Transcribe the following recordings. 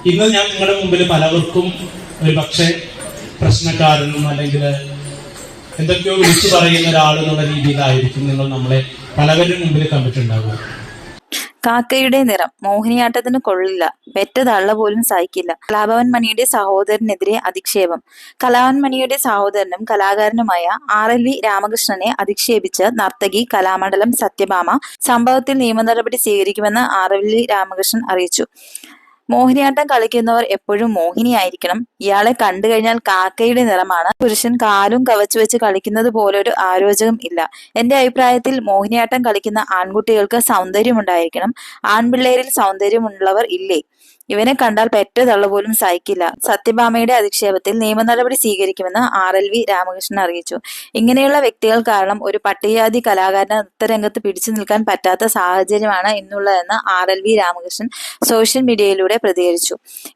ഇന്ന് ഞാൻ നിങ്ങളുടെ മുമ്പിൽ പലവർക്കും ഒരു പക്ഷേ പ്രശ്നക്കാരെന്നും അല്ലെങ്കിൽ എന്തൊക്കെയോ വിളിച്ചു പറയുന്ന ഒരാളെന്നുള്ള രീതിയിലായിരിക്കും നിങ്ങൾ നമ്മളെ പലവരുടെ മുമ്പിൽ കണ്ടിട്ടുണ്ടാവുക. കാക്കയുടെ നിറം മോഹിനിയാട്ടത്തിന് കൊള്ളില്ല, പെറ്റ തള്ള പോലും സഹിക്കില്ല. കലാഭവൻ മണിയുടെ സഹോദരനെതിരെ അധിക്ഷേപം. കലാഭവൻ മണിയുടെ സഹോദരനും കലാകാരനുമായ RLV രാമകൃഷ്ണനെ അധിക്ഷേപിച്ച് നർത്തകി കലാമണ്ഡലം സത്യഭാമ സംഭവത്തിൽ നിയമ നടപടി സ്വീകരിക്കുമെന്ന് RLV രാമകൃഷ്ണൻ അറിയിച്ചു. മോഹിനിയാട്ടം കളിക്കുന്നവർ എപ്പോഴും മോഹിനിയായിരിക്കണം. ഇയാളെ കണ്ടു കഴിഞ്ഞാൽ കാക്കയുടെ നിറമാണ്. പുരുഷൻ കാലും കവച്ചു വെച്ച് കളിക്കുന്നത് പോലൊരു ആരോചകം ഇല്ല. എന്റെ അഭിപ്രായത്തിൽ മോഹിനിയാട്ടം കളിക്കുന്ന ആൺകുട്ടികൾക്ക് സൗന്ദര്യമുണ്ടായിരിക്കണം. ആൺപിള്ളേരിൽ സൗന്ദര്യമുള്ളവർ ഇല്ലേ? ഇവനെ കണ്ടാൽ പെറ്റ തള്ള പോലും സഹിക്കില്ല. സത്യഭാമയുടെ അധിക്ഷേപത്തിൽ നിയമ നടപടി സ്വീകരിക്കുമെന്ന് RLV രാമകൃഷ്ണൻ അറിയിച്ചു. ഇങ്ങനെയുള്ള വ്യക്തികൾ കാരണം ഒരു പട്ടികജാതി കലാകാരന് നൃത്തരംഗത്ത് പിടിച്ചു നിൽക്കാൻ പറ്റാത്ത സാഹചര്യമാണ് ഇന്നുള്ളതെന്ന് RLV രാമകൃഷ്ണൻ സോഷ്യൽ മീഡിയയിലൂടെ പ്രതികരിച്ചു.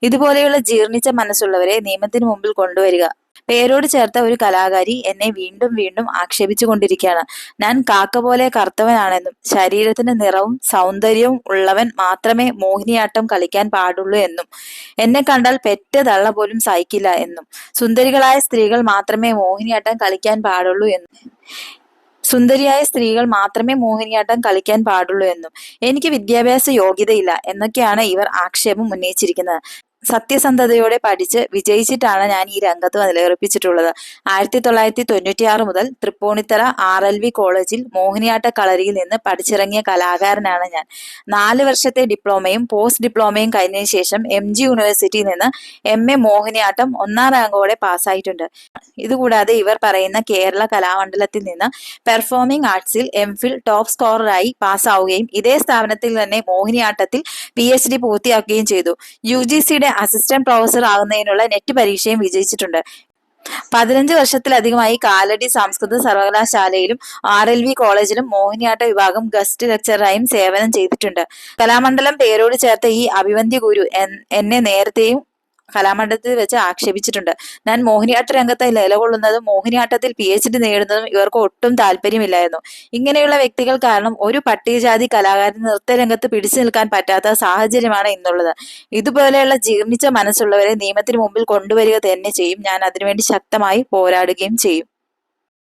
ഇതുപോലെയുള്ള ജീർണിച്ച മനസ്സുള്ളവരെ നിയമത്തിന് മുമ്പിൽ കൊണ്ടുവരിക. പേരോട് ചേർത്ത ഒരു കലാകാരി എന്നെ വീണ്ടും വീണ്ടും ആക്ഷേപിച്ചു കൊണ്ടിരിക്കുകയാണ്. ഞാൻ കാക്ക പോലെ കറുത്തവനാണെന്നും ശരീരത്തിന് നിറവും സൗന്ദര്യവും ഉള്ളവൻ മാത്രമേ മോഹിനിയാട്ടം കളിക്കാൻ പാടുള്ളൂ എന്നും എന്നെ കണ്ടാൽ പെറ്റ തള്ള പോലും സഹിക്കില്ല എന്നും സുന്ദരികളായ സ്ത്രീകൾ മാത്രമേ മോഹിനിയാട്ടം കളിക്കാൻ പാടുള്ളൂ എന്നും എനിക്ക് വിദ്യാഭ്യാസ യോഗ്യതയില്ല എന്നൊക്കെയാണ് ഇവർ ആക്ഷേപം ഉന്നയിച്ചിരിക്കുന്നത്. സത്യസന്ധതയോടെ പഠിച്ച് വിജയിച്ചിട്ടാണ് ഞാൻ ഈ രംഗത്ത് നിലയുറപ്പിച്ചിട്ടുള്ളത്. 1996 മുതൽ തൃപ്പൂണിത്തറ RLV കോളേജിൽ മോഹിനിയാട്ട കളരിയിൽ നിന്ന് പഠിച്ചിറങ്ങിയ കലാകാരനാണ് ഞാൻ. 4 വർഷത്തെ ഡിപ്ലോമയും പോസ്റ്റ് ഡിപ്ലോമയും കഴിഞ്ഞതിന് ശേഷം MG യൂണിവേഴ്സിറ്റിയിൽ നിന്ന് MA മോഹിനിയാട്ടം 1ാം റാങ്കോടെ പാസ്സായിട്ടുണ്ട്. ഇതുകൂടാതെ ഇവർ പറയുന്ന കേരള കലാമണ്ഡലത്തിൽ നിന്ന് പെർഫോമിംഗ് ആർട്സിൽ MPhil ടോപ്പ് സ്കോററായി പാസ്സാവുകയും ഇതേ സ്ഥാപനത്തിൽ തന്നെ മോഹിനിയാട്ടത്തിൽ PhD പൂർത്തിയാക്കുകയും ചെയ്തു. UGCയുടെ അസിസ്റ്റന്റ് പ്രൊഫസർ ആകുന്നതിനുള്ള നെറ്റ് പരീക്ഷയും വിജയിച്ചിട്ടുണ്ട്. 15 വർഷത്തിലധികമായി കാലടി സംസ്കൃത സർവകലാശാലയിലും RLV കോളേജിലും മോഹിനിയാട്ട വിഭാഗം ഗസ്റ്റ് ലെക്ചറായും സേവനം ചെയ്തിട്ടുണ്ട്. കലാമണ്ഡലം പേരോട് ചേർത്ത ഈ അഭിവന്ദ്യ ഗുരു എന്നെ നേരത്തെയും കലാമണ്ഡലത്തിൽ വെച്ച് ആക്ഷേപിച്ചിട്ടുണ്ട്. ഞാൻ മോഹിനിയാട്ട രംഗത്ത് നിലകൊള്ളുന്നതും മോഹിനിയാട്ടത്തിൽ PhD നേടുന്നതും ഇവർക്ക് ഒട്ടും താല്പര്യമില്ലായിരുന്നു. ഇങ്ങനെയുള്ള വ്യക്തികൾ കാരണം ഒരു പട്ടികജാതി കലാകാരൻ നൃത്തരംഗത്ത് പിടിച്ചു നിൽക്കാൻ പറ്റാത്ത സാഹചര്യമാണ് ഇന്നുള്ളത്. ഇതുപോലെയുള്ള ജീർണിച്ച മനസ്സുള്ളവരെ നിയമത്തിന് മുമ്പിൽ കൊണ്ടുവരിക തന്നെ ചെയ്യും. ഞാൻ അതിനുവേണ്ടി ശക്തമായി പോരാടുകയും ചെയ്യും.